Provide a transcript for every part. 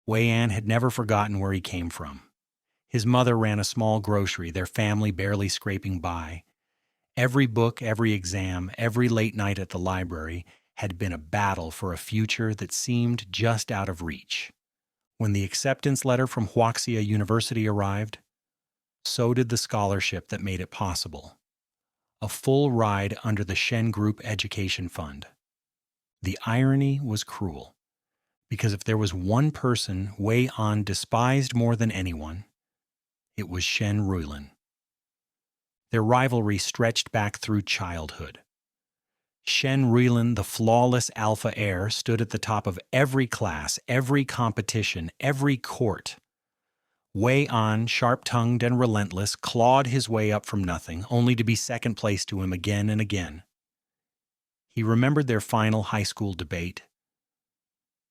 Wei An had never forgotten where he came from. His mother ran a small grocery, their family barely scraping by. Every book, every exam, every late night at the library had been a battle for a future that seemed just out of reach. When the acceptance letter from Huaxia University arrived, so did the scholarship that made it possible. A full ride under the Shen Group Education Fund. The irony was cruel, because if there was one person Wei An despised more than anyone, it was Shen Ruilin. Their rivalry stretched back through childhood. Shen Ruilin, the flawless alpha heir, stood at the top of every class, every competition, every court. Wei An, sharp-tongued and relentless, clawed his way up from nothing, only to be second place to him again and again. He remembered their final high school debate.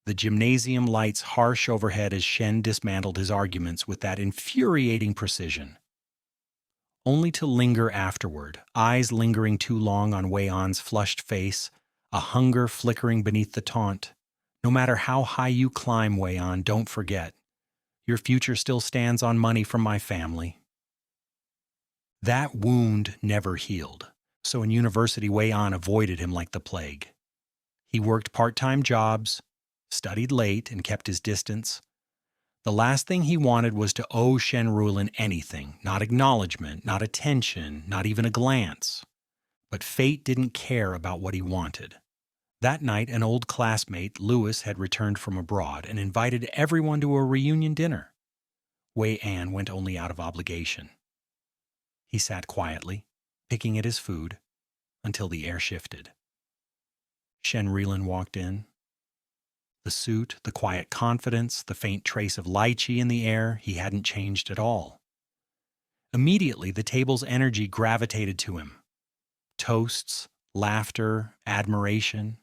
The gymnasium lights harsh overhead as Shen dismantled his arguments with that infuriating precision. Only to linger afterward, eyes lingering too long on Wei An's flushed face, a hunger flickering beneath the taunt. No matter how high you climb, Wei An, don't forget. Your future still stands on money from my family. That wound never healed, so in university Wei An avoided him like the plague. He worked part-time jobs, studied late, and kept his distance. The last thing he wanted was to owe Shen Ruilin anything, not acknowledgement, not attention, not even a glance. But fate didn't care about what he wanted. That night, an old classmate, Louis, had returned from abroad and invited everyone to a reunion dinner. Wei An went only out of obligation. He sat quietly, picking at his food, until the air shifted. Shen Ruilin walked in. The suit, the quiet confidence, the faint trace of lychee in the air, he hadn't changed at all. Immediately, the table's energy gravitated to him. Toasts, laughter, admiration,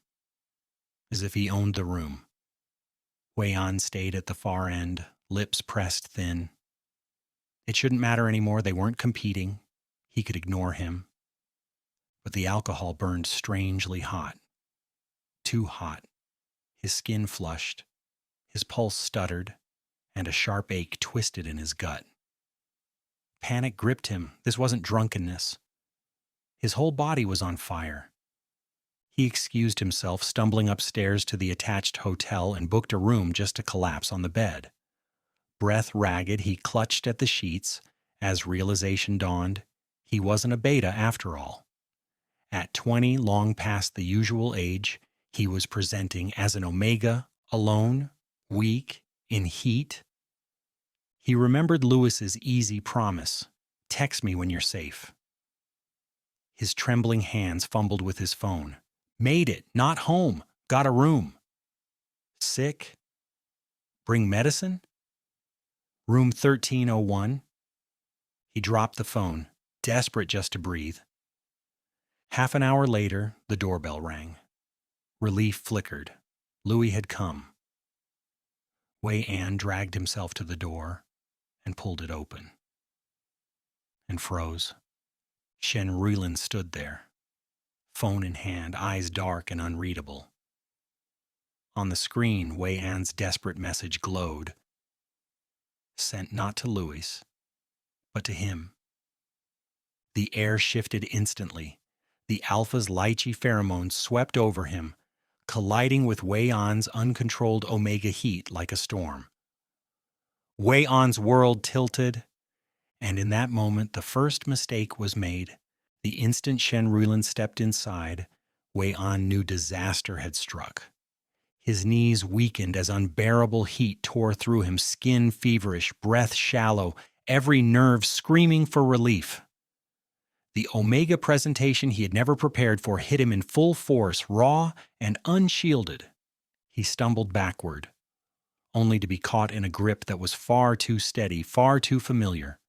as if he owned the room. Wei An stayed at the far end, lips pressed thin. It shouldn't matter anymore, they weren't competing. He could ignore him. But the alcohol burned strangely hot. Too hot. His skin flushed, his pulse stuttered, and a sharp ache twisted in his gut. Panic gripped him. This wasn't drunkenness. His whole body was on fire. He excused himself, stumbling upstairs to the attached hotel and booked a room just to collapse on the bed. Breath ragged, he clutched at the sheets as realization dawned. He wasn't a beta after all. At 20, long past the usual age, he was presenting as an omega, alone, weak, in heat. He remembered Louis's easy promise, "Text me when you're safe." His trembling hands fumbled with his phone. Made it, not home, got a room. Sick? Bring medicine? Room 1301. He dropped the phone, desperate just to breathe. Half an hour later, the doorbell rang. Relief flickered. Louis had come. Wei An dragged himself to the door and pulled it open. And froze. Shen Ruilin stood there, phone in hand, eyes dark and unreadable. On the screen, Wei An's desperate message glowed. Sent not to Louis, but to him. The air shifted instantly. The alpha's lychee pheromones swept over him, colliding with Wei An's uncontrolled omega heat like a storm. Wei An's world tilted, and in that moment the first mistake was made. The instant Shen Ruilin stepped inside, Wei An knew disaster had struck. His knees weakened as unbearable heat tore through him, skin feverish, breath shallow, every nerve screaming for relief. The Omega presentation he had never prepared for hit him in full force, raw and unshielded. He stumbled backward, only to be caught in a grip that was far too steady, far too familiar.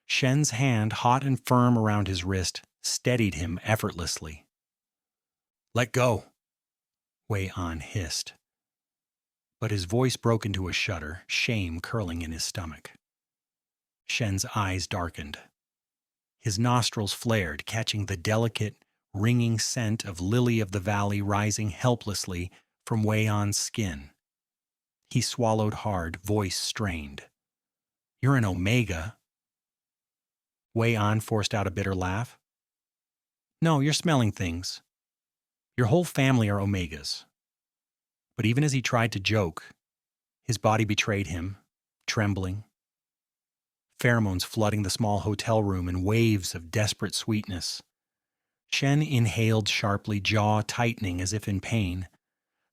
Shen's hand, hot and firm around his wrist, steadied him effortlessly. "Let go," Wei An hissed. But his voice broke into a shudder, shame curling in his stomach. Shen's eyes darkened. His nostrils flared, catching the delicate, ringing scent of lily of the valley rising helplessly from Wei An's skin. He swallowed hard, voice strained. "You're an Omega." Wei An forced out a bitter laugh. "No, you're smelling things. Your whole family are Omegas." But even as he tried to joke, his body betrayed him, trembling. Pheromones flooding the small hotel room in waves of desperate sweetness. Shen inhaled sharply, jaw tightening as if in pain.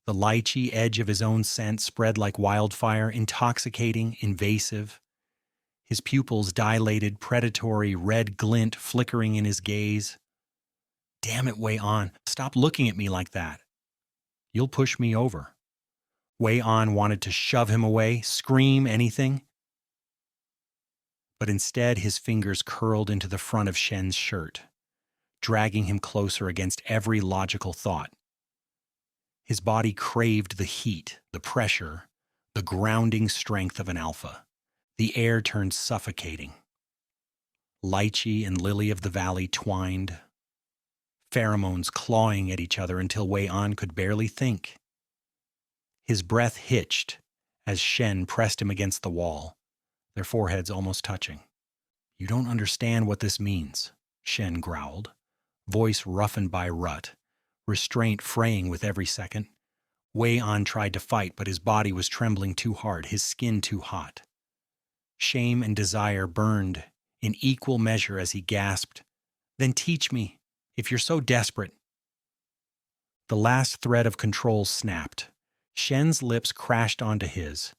The lychee edge of his own scent spread like wildfire, intoxicating, invasive. His pupils dilated, predatory, red glint flickering in his gaze. "Damn it, Wei An, stop looking at me like that. You'll push me over." Wei An wanted to shove him away, scream, anything. But instead, his fingers curled into the front of Shen's shirt, dragging him closer against every logical thought. His body craved the heat, the pressure, the grounding strength of an alpha. The air turned suffocating. Lychee and lily of the valley twined, pheromones clawing at each other until Wei An could barely think. His breath hitched as Shen pressed him against the wall, their foreheads almost touching. "You don't understand what this means," Shen growled, voice roughened by rut, restraint fraying with every second. Wei An tried to fight, but his body was trembling too hard, his skin too hot. Shame and desire burned in equal measure as he gasped, "Then teach me, if you're so desperate." The last thread of control snapped. Shen's lips crashed onto his,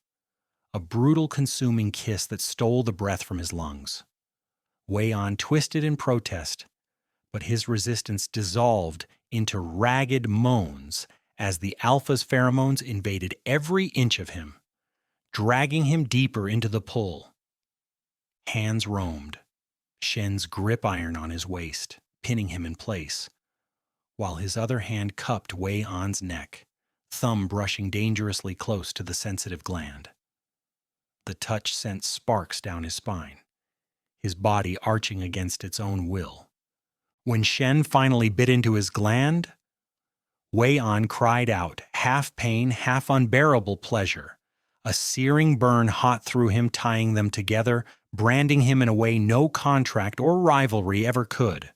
a brutal, consuming kiss that stole the breath from his lungs. Wei An twisted in protest, but his resistance dissolved into ragged moans as the alpha's pheromones invaded every inch of him, dragging him deeper into the pull. Hands roamed, Shen's grip iron on his waist, pinning him in place, while his other hand cupped Wei An's neck, thumb brushing dangerously close to the sensitive gland. The touch sent sparks down his spine, his body arching against its own will. When Shen finally bit into his gland, Wei An cried out, half pain, half unbearable pleasure. A searing burn hot through him, tying them together, branding him in a way no contract or rivalry ever could.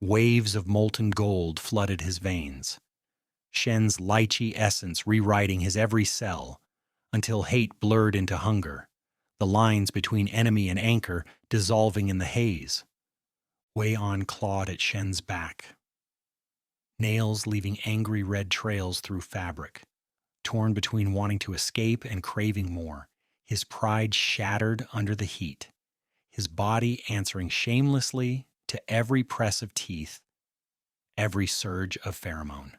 Waves of molten gold flooded his veins, Shen's lychee essence rewriting his every cell, until hate blurred into hunger, the lines between enemy and anchor dissolving in the haze. Wei An clawed at Shen's back, nails leaving angry red trails through fabric, torn between wanting to escape and craving more, his pride shattered under the heat, his body answering shamelessly to every press of teeth, every surge of pheromone.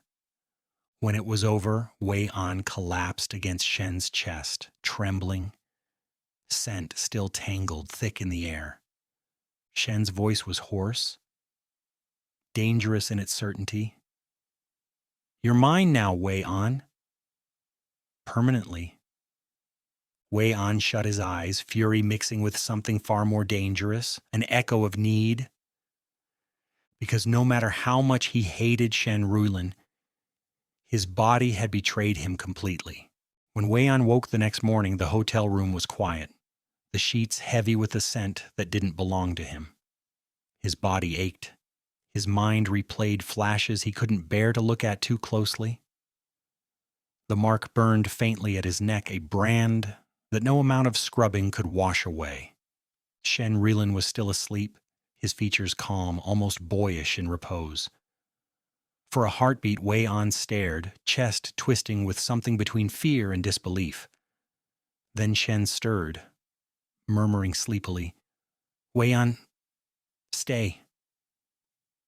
When it was over, Wei An collapsed against Shen's chest, trembling, scent still tangled thick in the air. Shen's voice was hoarse, dangerous in its certainty. "You're mine now, Wei An." Permanently. Wei An shut his eyes, fury mixing with something far more dangerous, an echo of need. Because no matter how much he hated Shen Ruilin, his body had betrayed him completely. When Wei An woke the next morning, the hotel room was quiet, the sheets heavy with a scent that didn't belong to him. His body ached. His mind replayed flashes he couldn't bear to look at too closely. The mark burned faintly at his neck, a brand that no amount of scrubbing could wash away. Shen Ruilin was still asleep, his features calm, almost boyish in repose. For a heartbeat, Wei An stared, chest twisting with something between fear and disbelief. Then Shen stirred, murmuring sleepily, "Wei An, stay."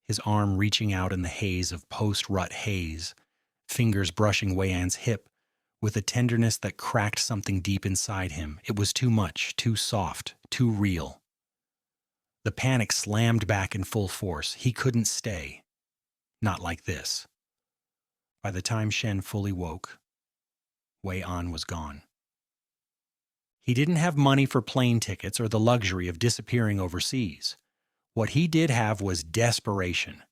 His arm reaching out in the haze of post-rut haze, fingers brushing Wei An's hip, with a tenderness that cracked something deep inside him. It was too much, too soft, too real. The panic slammed back in full force. He couldn't stay. Not like this. By the time Shen fully woke, Wei An was gone. He didn't have money for plane tickets or the luxury of disappearing overseas. What he did have was desperation.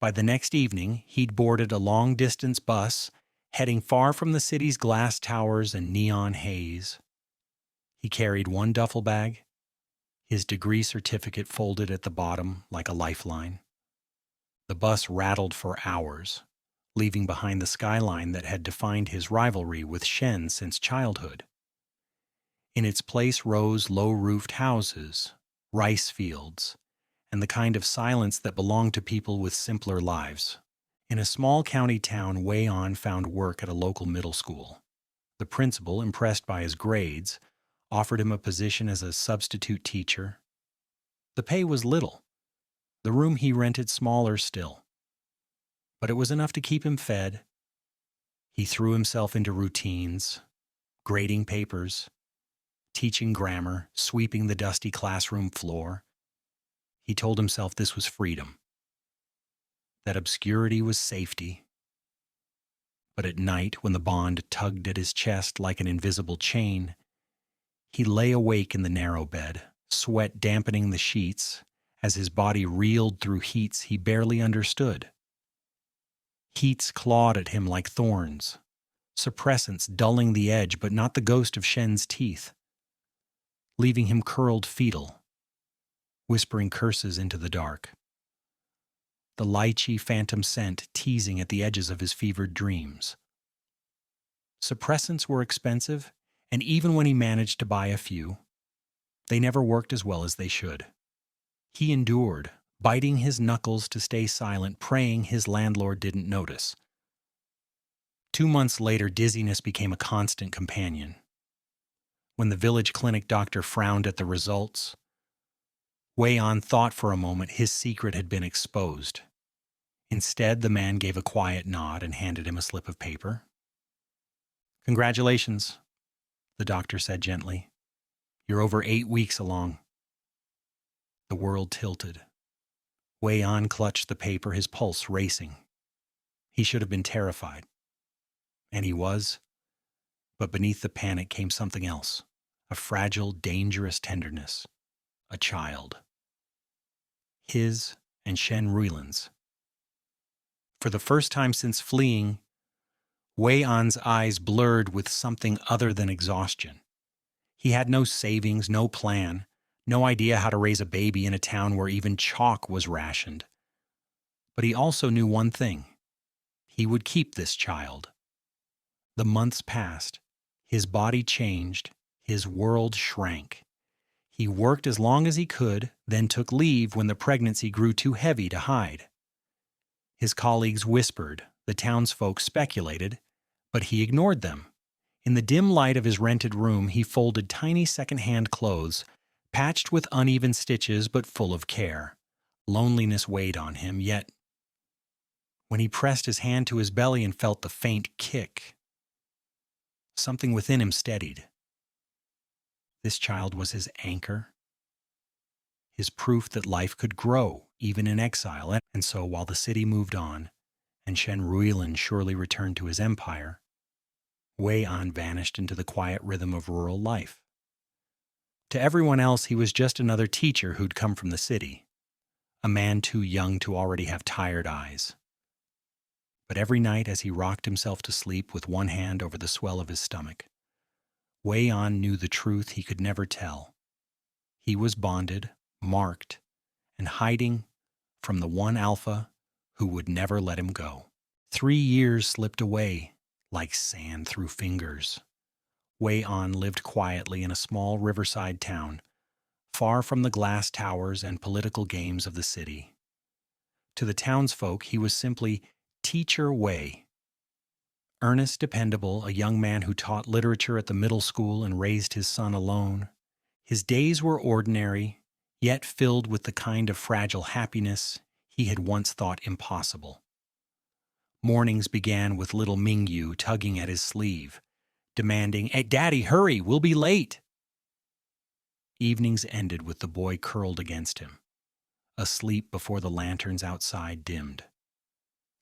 By the next evening, he'd boarded a long-distance bus, Heading far from the city's glass towers and neon haze, he carried one duffel bag, his degree certificate folded at the bottom like a lifeline. The bus rattled for hours, leaving behind the skyline that had defined his rivalry with Shen since childhood. In its place rose low-roofed houses, rice fields, and the kind of silence that belonged to people with simpler lives. In a small county town, Wei On found work at a local middle school. The principal, impressed by his grades, offered him a position as a substitute teacher. The pay was little, the room he rented smaller still, but it was enough to keep him fed. He threw himself into routines, grading papers, teaching grammar, sweeping the dusty classroom floor. He told himself this was freedom, that obscurity was safety. But at night, when the bond tugged at his chest like an invisible chain, he lay awake in the narrow bed, sweat dampening the sheets as his body reeled through heats he barely understood. Heats clawed at him like thorns, suppressants dulling the edge but not the ghost of Shen's teeth, leaving him curled fetal, whispering curses into the dark. The lychee phantom scent teasing at the edges of his fevered dreams. Suppressants were expensive, and even when he managed to buy a few, they never worked as well as they should. He endured, biting his knuckles to stay silent, praying his landlord didn't notice. 2 months later, dizziness became a constant companion. When the village clinic doctor frowned at the results, Wei On thought for a moment his secret had been exposed. Instead, the man gave a quiet nod and handed him a slip of paper. "Congratulations," the doctor said gently. "You're over 8 weeks along." The world tilted. Wei On clutched the paper, his pulse racing. He should have been terrified. And he was. But beneath the panic came something else. A fragile, dangerous tenderness. A child. His and Shen Ruilin's. For the first time since fleeing, Wei On's eyes blurred with something other than exhaustion. He had no savings, no plan, no idea how to raise a baby in a town where even chalk was rationed. But he also knew one thing. He would keep this child. The months passed. His body changed. His world shrank. He worked as long as he could, then took leave when the pregnancy grew too heavy to hide. His colleagues whispered, the townsfolk speculated, but he ignored them. In the dim light of his rented room, he folded tiny second-hand clothes, patched with uneven stitches but full of care. Loneliness weighed on him, yet when he pressed his hand to his belly and felt the faint kick, something within him steadied. This child was his anchor, his proof that life could grow, even in exile. And so, while the city moved on, and Shen Ruilin surely returned to his empire, Wei On vanished into the quiet rhythm of rural life. To everyone else, he was just another teacher who'd come from the city, a man too young to already have tired eyes. But every night as he rocked himself to sleep with one hand over the swell of his stomach, Wei On knew the truth he could never tell. He was bonded, marked, and hiding from the one alpha who would never let him go. 3 years slipped away like sand through fingers. Wei On lived quietly in a small riverside town, far from the glass towers and political games of the city. To the townsfolk, he was simply Teacher Wei. Earnest, dependable, a young man who taught literature at the middle school and raised his son alone. His days were ordinary, yet filled with the kind of fragile happiness he had once thought impossible. Mornings began with little Mingyu tugging at his sleeve, demanding, "Hey, Daddy, hurry, we'll be late." Evenings ended with the boy curled against him, asleep before the lanterns outside dimmed.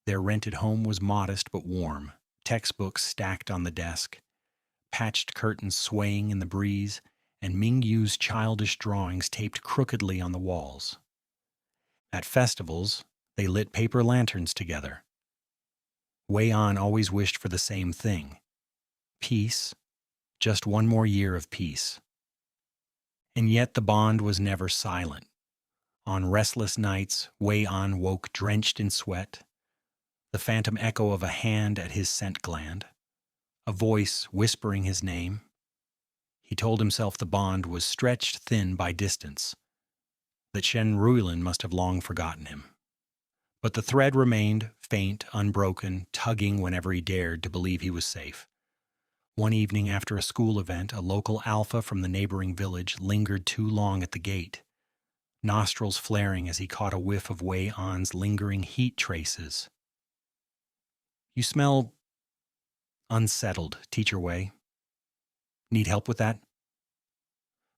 Their rented home was modest but warm, textbooks stacked on the desk, patched curtains swaying in the breeze, and Mingyu's childish drawings taped crookedly on the walls. At festivals, they lit paper lanterns together. Wei An always wished for the same thing: peace, just one more year of peace. And yet the bond was never silent. On restless nights, Wei An woke drenched in sweat, the phantom echo of a hand at his scent gland, a voice whispering his name. He told himself the bond was stretched thin by distance, that Shen Ruilin must have long forgotten him. But the thread remained, faint, unbroken, tugging whenever he dared to believe he was safe. One evening after a school event, a local alpha from the neighboring village lingered too long at the gate, nostrils flaring as he caught a whiff of Wei An's lingering heat traces. "You smell unsettled, Teacher Wei. Need help with that?"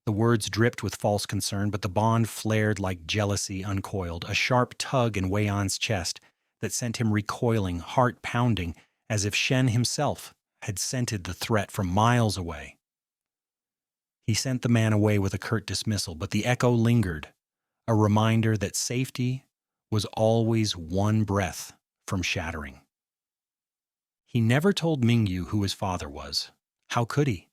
The words dripped with false concern, but the bond flared like jealousy uncoiled, a sharp tug in Wei An's chest that sent him recoiling, heart pounding, as if Shen himself had scented the threat from miles away. He sent the man away with a curt dismissal, but the echo lingered, a reminder that safety was always one breath from shattering. He never told Mingyu who his father was. How could he?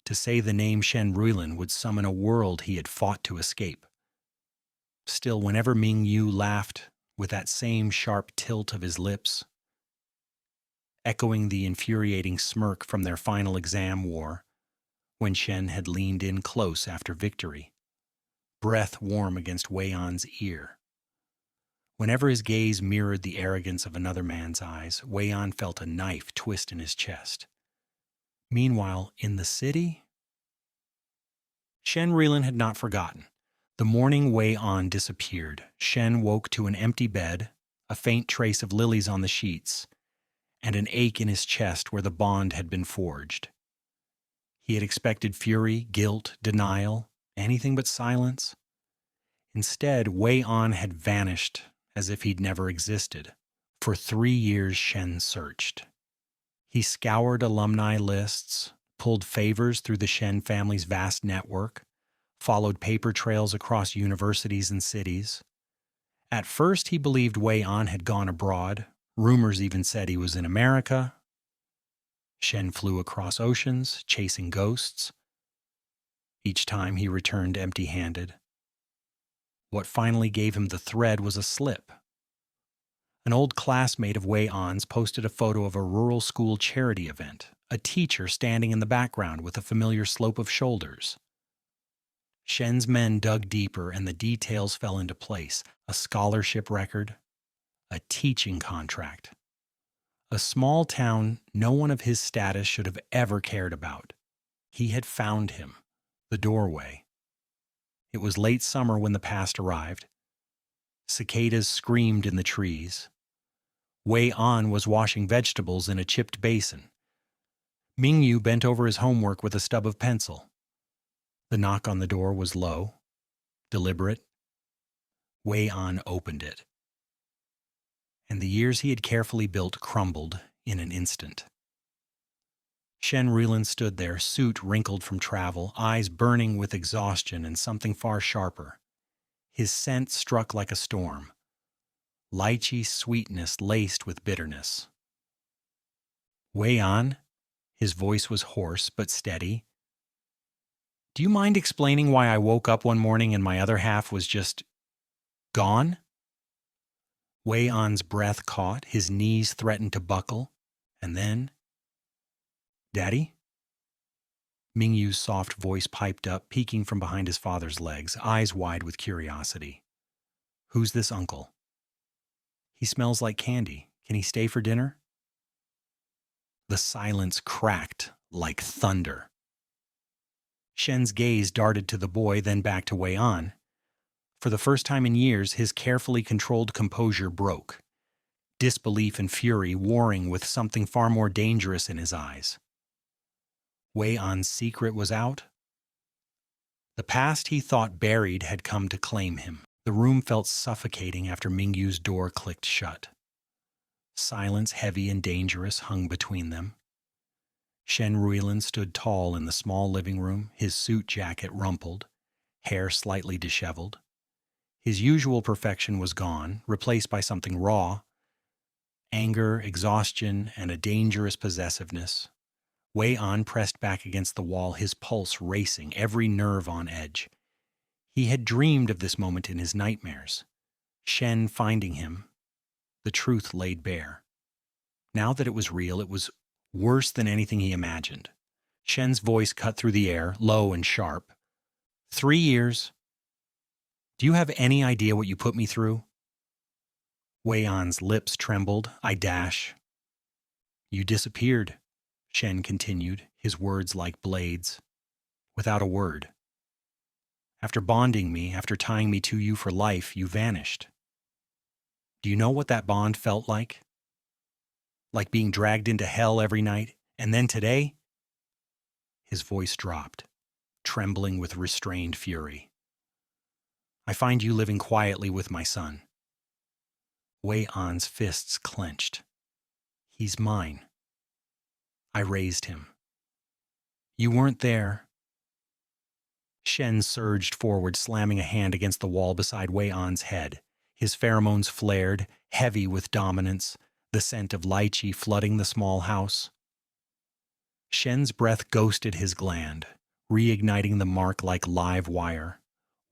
To say the name Shen Ruilin would summon a world he had fought to escape. Still, whenever Mingyu laughed with that same sharp tilt of his lips, echoing the infuriating smirk from their final exam war, when Shen had leaned in close after victory, breath warm against Wei An's ear. Whenever his gaze mirrored the arrogance of another man's eyes, Wei An felt a knife twist in his chest. Meanwhile, in the city, Shen Ruilin had not forgotten. The morning Wei An disappeared, Shen woke to an empty bed, a faint trace of lilies on the sheets, and an ache in his chest where the bond had been forged. He had expected fury, guilt, denial, anything but silence. Instead, Wei An had vanished as if he'd never existed. For 3 years, Shen searched. He scoured alumni lists, pulled favors through the Shen family's vast network, followed paper trails across universities and cities. At first, he believed Wei An had gone abroad. Rumors even said he was in America. Shen flew across oceans, chasing ghosts. Each time he returned empty-handed. What finally gave him the thread was a slip. An old classmate of Wei An's posted a photo of a rural school charity event, a teacher standing in the background with a familiar slope of shoulders. Shen's men dug deeper and the details fell into place: a scholarship record, a teaching contract. A small town no one of his status should have ever cared about. He had found him, the doorway. It was late summer when the past arrived. Cicadas screamed in the trees. Wei An was washing vegetables in a chipped basin. Mingyu bent over his homework with a stub of pencil. The knock on the door was low, deliberate. Wei An opened it. And the years he had carefully built crumbled in an instant. Shen Ruilin stood there, suit wrinkled from travel, eyes burning with exhaustion and something far sharper. His scent struck like a storm. Lychee sweetness laced with bitterness. "Wei An?" His voice was hoarse but steady. "Do you mind explaining why I woke up one morning and my other half was just gone?" Wei An's breath caught, his knees threatened to buckle, and then, "Daddy?" Mingyu's soft voice piped up, peeking from behind his father's legs, eyes wide with curiosity. "Who's this uncle?" "He smells like candy. Can he stay for dinner?" The silence cracked like thunder. Shen's gaze darted to the boy, then back to Wei An. For the first time in years, his carefully controlled composure broke. Disbelief and fury warring with something far more dangerous in his eyes. Wei An's secret was out. The past he thought buried had come to claim him. The room felt suffocating after Mingyu's door clicked shut. Silence, heavy and dangerous, hung between them. Shen Ruilin stood tall in the small living room, his suit jacket rumpled, hair slightly disheveled. His usual perfection was gone, replaced by something raw anger, exhaustion, and a dangerous possessiveness. Wei An pressed back against the wall, his pulse racing, every nerve on edge. He had dreamed of this moment in his nightmares. Shen finding him, the truth laid bare. Now that it was real, it was worse than anything he imagined. Shen's voice cut through the air, low and sharp. 3 years. Do you have any idea what you put me through? Wei An's lips trembled. I dash. You disappeared, Shen continued, his words like blades. Without a word. After bonding me, after tying me to you for life, you vanished. Do you know what that bond felt like? Like being dragged into hell every night, and then today? His voice dropped, trembling with restrained fury. I find you living quietly with my son. Wei An's fists clenched. He's mine. I raised him. You weren't there. Shen surged forward, slamming a hand against the wall beside Wei An's head. His pheromones flared, heavy with dominance, the scent of lychee flooding the small house. Shen's breath ghosted his gland, reigniting the mark like live wire.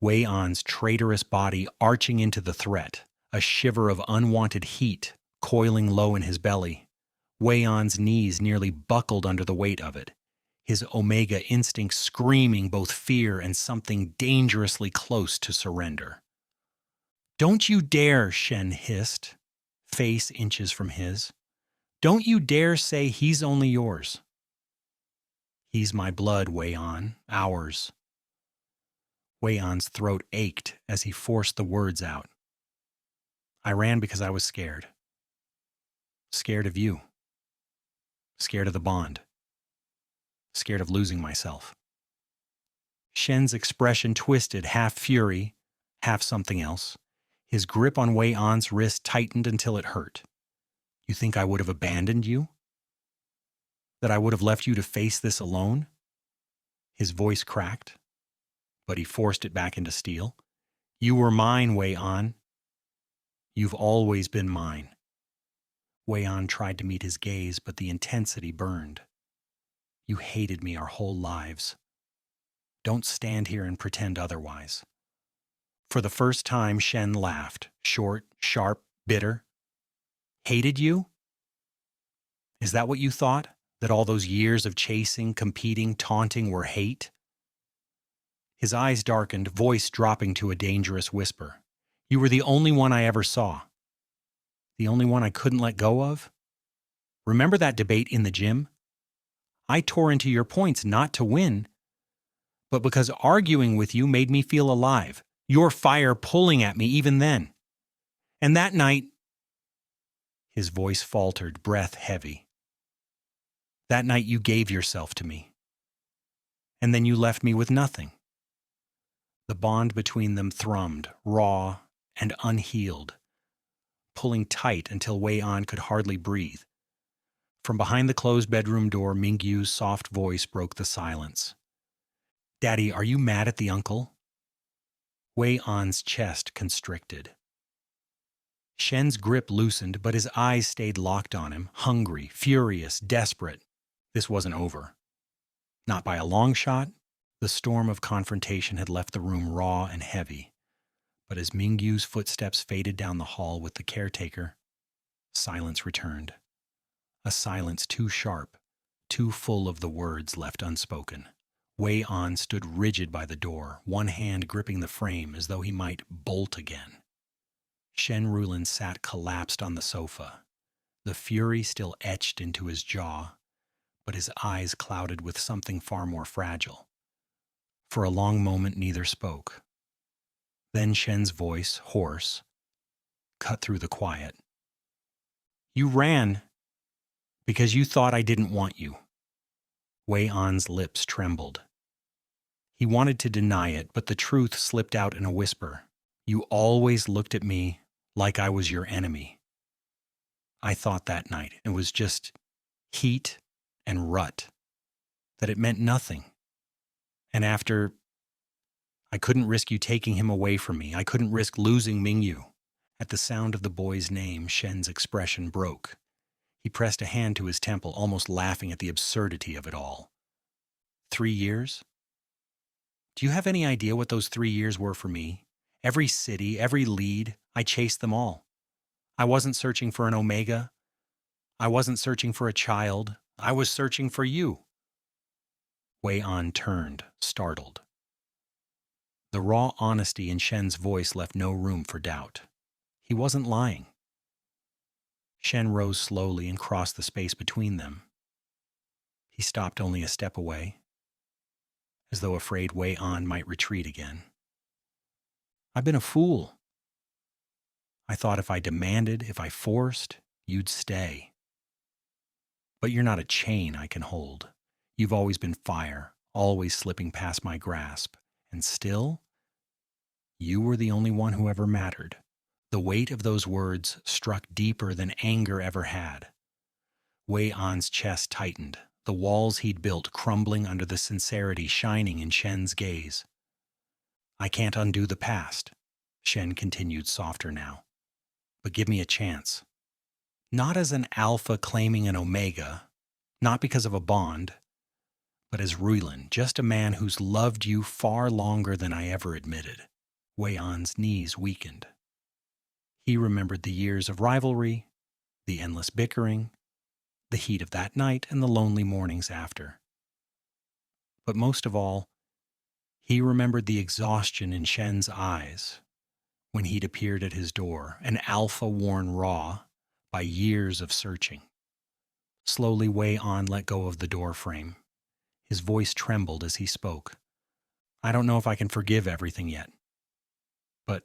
Wei An's traitorous body arching into the threat, a shiver of unwanted heat coiling low in his belly. Wei An's knees nearly buckled under the weight of it, his Omega instinct screaming both fear and something dangerously close to surrender. Don't you dare, Shen hissed, face inches from his. Don't you dare say he's only yours. He's my blood, Wei An, ours. Wei An's throat ached as he forced the words out. I ran because I was scared. Scared of you. Scared of the bond. Scared of losing myself. Shen's expression twisted, half fury, half something else. His grip on Wei An's wrist tightened until it hurt. You think I would have abandoned you? That I would have left you to face this alone? His voice cracked, but he forced it back into steel. You were mine, Wei An. You've always been mine. Wei An tried to meet his gaze, but the intensity burned. You hated me our whole lives. Don't stand here and pretend otherwise. For the first time, Shen laughed, short, sharp, bitter. Hated you? Is that what you thought? That all those years of chasing, competing, taunting were hate? His eyes darkened, voice dropping to a dangerous whisper. You were the only one I ever saw. The only one I couldn't let go of? Remember that debate in the gym? I tore into your points not to win, but because arguing with you made me feel alive, your fire pulling at me even then. And that night, his voice faltered, breath heavy. That night you gave yourself to me. And then you left me with nothing. The bond between them thrummed, raw and unhealed, pulling tight until Wei An could hardly breathe. From behind the closed bedroom door, Mingyu's soft voice broke the silence. Daddy, are you mad at the uncle? Wei An's chest constricted. Shen's grip loosened, but his eyes stayed locked on him, hungry, furious, desperate. This wasn't over. Not by a long shot. The storm of confrontation had left the room raw and heavy. But as Mingyu's footsteps faded down the hall with the caretaker, silence returned. A silence too sharp, too full of the words left unspoken. Wei An stood rigid by the door, one hand gripping the frame as though he might bolt again. Shen Ruilin sat collapsed on the sofa, the fury still etched into his jaw, but his eyes clouded with something far more fragile. For a long moment neither spoke. Then Shen's voice, hoarse, cut through the quiet. You ran because you thought I didn't want you. Wei An's lips trembled. He wanted to deny it, but the truth slipped out in a whisper. You always looked at me like I was your enemy. I thought that night it was just heat and rut, that it meant nothing. And after, I couldn't risk you taking him away from me. I couldn't risk losing Mingyu. At the sound of the boy's name, Shen's expression broke. He pressed a hand to his temple, almost laughing at the absurdity of it all. 3 years? Do you have any idea what those 3 years were for me? Every city, every lead, I chased them all. I wasn't searching for an Omega. I wasn't searching for a child. I was searching for you. Wei An turned, startled. The raw honesty in Shen's voice left no room for doubt. He wasn't lying. Shen rose slowly and crossed the space between them. He stopped only a step away, as though afraid Wei An might retreat again. I've been a fool. I thought if I demanded, if I forced, you'd stay. But you're not a chain I can hold. You've always been fire, always slipping past my grasp. And still, you were the only one who ever mattered. The weight of those words struck deeper than anger ever had. Wei An's chest tightened, the walls he'd built crumbling under the sincerity shining in Shen's gaze. I can't undo the past, Shen continued softer now. But give me a chance. Not as an alpha claiming an omega, not because of a bond, but as Ruilin, just a man who's loved you far longer than I ever admitted. Wei An's knees weakened. He remembered the years of rivalry, the endless bickering, the heat of that night and the lonely mornings after. But most of all, he remembered the exhaustion in Shen's eyes when he'd appeared at his door, an alpha worn raw by years of searching. Slowly Wei An let go of the door frame. His voice trembled as he spoke. I don't know if I can forgive everything yet, but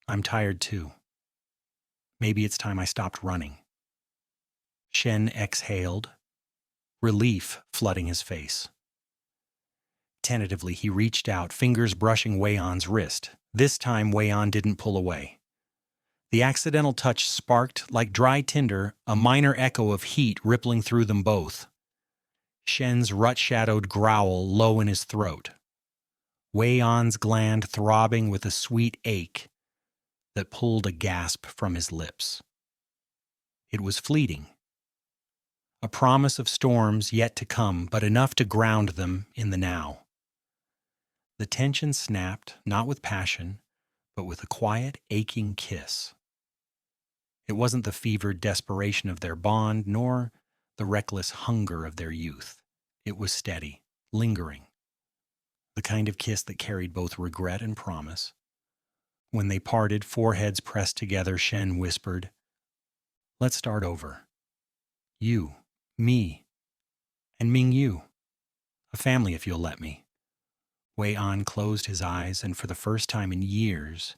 I'm tired too. Maybe it's time I stopped running. Shen exhaled, relief flooding his face. Tentatively, he reached out, fingers brushing Wei An's wrist. This time, Wei An didn't pull away. The accidental touch sparked, like dry tinder, a minor echo of heat rippling through them both. Shen's rut-shadowed growl low in his throat. Wei An's gland throbbing with a sweet ache that pulled a gasp from his lips. It was fleeting. A promise of storms yet to come, but enough to ground them in the now. The tension snapped, not with passion, but with a quiet, aching kiss. It wasn't the fevered desperation of their bond, nor the reckless hunger of their youth. It was steady, lingering. The kind of kiss that carried both regret and promise. When they parted, foreheads pressed together, Shen whispered, "Let's start over. You, me, and Ming Yu. A family if you'll let me." Wei An closed his eyes, and for the first time in years,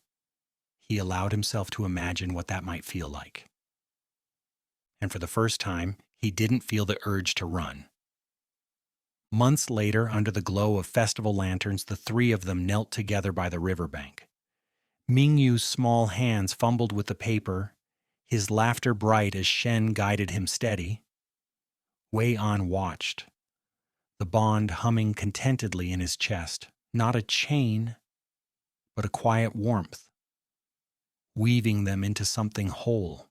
he allowed himself to imagine what that might feel like. And for the first time, he didn't feel the urge to run. Months later, under the glow of festival lanterns, the three of them knelt together by the riverbank. Ming Yu's small hands fumbled with the paper, his laughter bright as Shen guided him steady. Wei An watched, the bond humming contentedly in his chest, not a chain, but a quiet warmth, weaving them into something whole.